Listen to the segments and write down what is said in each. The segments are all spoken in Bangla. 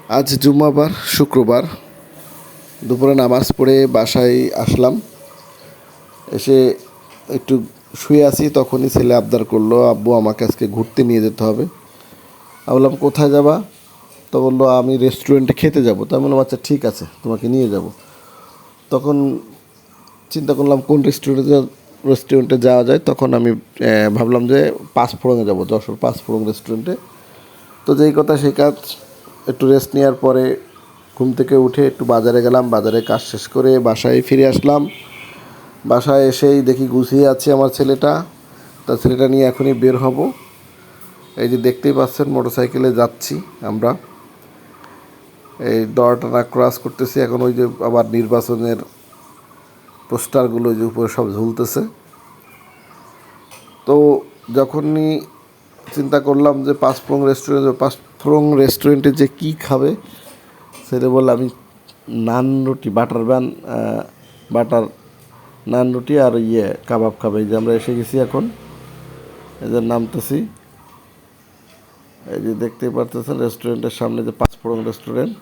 আজ জুম্মাবার শুক্রবার দুপুরে নামাজ পড়ে বাসায় আসলাম। এসে একটু শুয়ে আছি, তখনই ছেলে আবদার করলো, আব্বু আমাকে আজকে ঘুরতে নিয়ে যেতে হবে। আমি বললাম কোথায় যাবা? তো বললো আমি রেস্টুরেন্টে খেতে যাবো। তো আমি বললাম আচ্ছা ঠিক আছে, তোমাকে নিয়ে যাব। তখন চিন্তা করলাম কোন রেস্টুরেন্টে যাওয়া যায়। তখন আমি ভাবলাম যে পাঁচফোড়নে যাব, যশোর পাঁচফোড়ন রেস্টুরেন্টে। তো যেই কথা সেই কাজ, একটু রেস্ট নেওয়ার পরে ঘুম থেকে উঠে একটু বাজারে গেলাম, বাজারে কাজ শেষ করে বাসায় ফিরে আসলাম। বাসায় এসেই দেখি গুছিয়ে আছে আমার ছেলেটা। তার ছেলেটা নিয়ে এখনই বের হব। এই যে দেখতেই পাচ্ছেন মোটরসাইকেলে যাচ্ছি আমরা। এই দড়াটানা ক্রস করতেছি এখন। ওই যে আবার নির্বাচনের পোস্টারগুলো যে উপরে সব ঝুলতেছে। তো যখনই চিন্তা করলাম যে পাঁচফোড়ন রেস্টুরেন্টে যে কী খাবে, সেটা বললে আমি নান রুটি বাটার নান রুটি আর কাবাব খাবে। এই যে আমরা এসে গেছি এখন, এই যে নামতেছি। এই যে দেখতেই পারতেছেন রেস্টুরেন্টের সামনে যে পাঁচফোড়ন রেস্টুরেন্ট,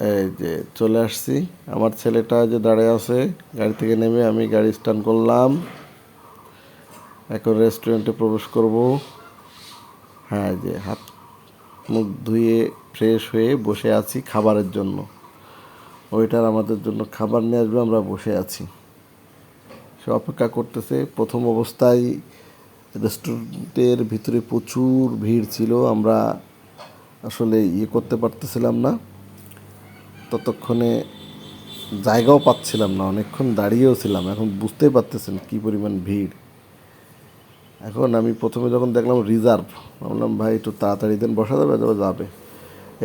এই যে চলে আসছি। আমার ছেলেটা যে দাঁড়িয়ে আছে, গাড়ি থেকে নেমে আমি গাড়ি স্টার্ট করলাম। এখন রেস্টুরেন্টে প্রবেশ করব। হ্যাঁ, যে হাত মুখ ধুয়ে ফ্রেশ হয়ে বসে আছি খাবারের জন্য। ওইটার আমাদের জন্য খাবার নিয়ে আসবে, আমরা বসে আছি, সে অপেক্ষা করতেছে। প্রথম অবস্থায় রেস্টুরেন্টের ভিতরে প্রচুর ভিড় ছিল, আমরা আসলে করতে পারতেছিলাম না। ততক্ষণে জায়গাও পাচ্ছিলাম না, অনেকক্ষণ দাঁড়িয়েও ছিলাম। এখন বুঝতেই পারতেছেন কী পরিমাণ ভিড়। এখন আমি প্রথমে যখন দেখলাম রিজার্ভ, বললাম ভাই একটু তাড়াতাড়ি দেন, বসা যাবে? যাবে।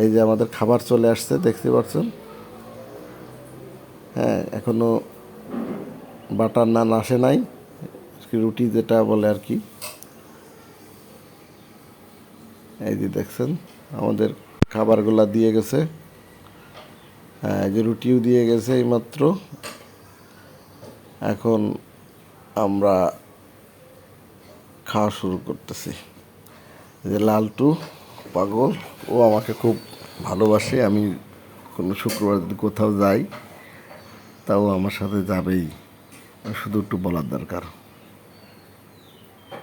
এই যে আমাদের খাবার চলে আসছে, দেখতে পাচ্ছেন। হ্যাঁ, এখনও বাটার নান আসে নাই, রুটি যেটা বলে আর কি। এই যে দেখছেন আমাদের খাবারগুলা দিয়ে গেছে। হ্যাঁ, এই যে রুটিও দিয়ে গেছে এইমাত্র। এখন আমরা খাওয়া শুরু করতেছি। যে লালটু পাগল, ও আমাকে খুব ভালোবাসে। আমি কোনো শুক্রবার যদি কোথাও যাই, তাও আমার সাথে যাবেই, শুধু একটু বলার দরকার।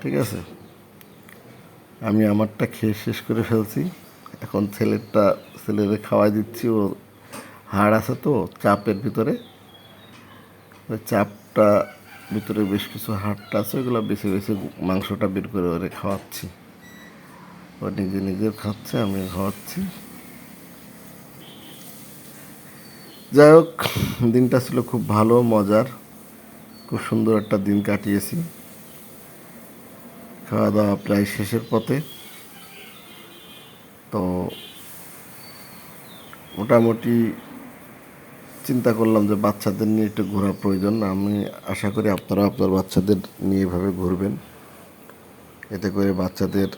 ঠিক আছে, আমি আমারটা খেয়ে শেষ করে ফেলছি। এখন ছেলেরে খাওয়াই দিচ্ছি। ও হাড় আছে তো চাপের ভিতরে, ওই চাপটা ভিতরে বেশ কিছু হাড়টা আছে, ওইগুলো বেছে বেছে মাংসটা বের করে ওরে খাওয়াচ্ছি। ও নিজে নিজে খাচ্ছে, আমি খাওয়াচ্ছি। যাই হোক, দিনটা ছিল খুব ভালো, মজার, খুব সুন্দর একটা দিন কাটিয়েছি। খাওয়া দাওয়া প্রায় শেষের পথে। তো মোটামুটি চিন্তা করলাম যে বাচ্চাদের নিয়ে একটু ঘোরা প্রয়োজন। আমি আশা করি আপনারা আপনার বাচ্চাদের নিয়ে এভাবে ঘুরবেন। এতে করে বাচ্চাদের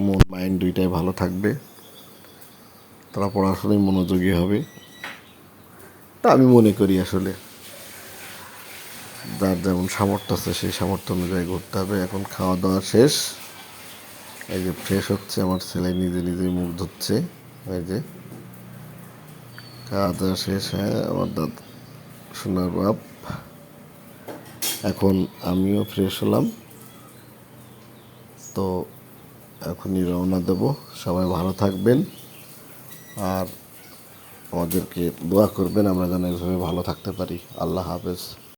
মন মাইন্ড দুইটাই ভালো থাকবে, তারা পড়াশোনায় মনোযোগী হবে। তা আমি মনে করি আসলে যার যেমন সামর্থ্য আছে সেই সামর্থ্য অনুযায়ী ঘুরতে হবে। এখন খাওয়া দাওয়া শেষ, এই যে ফ্রেশ হচ্ছে আমার ছেলে, নিজে নিজেই মুখ ধুচ্ছে। এই যে খাওয়া দাওয়া শেষ। হ্যাঁ, আমার দাদা সোনার বাপ। এখন আমিও ফ্রেশ হলাম। তো এখনই রওনা দেব। সবাই ভালো থাকবেন আর আমাদেরকে দোয়া করবেন, আমরা যেন এভাবে ভালো থাকতে পারি। আল্লাহ হাফেজ।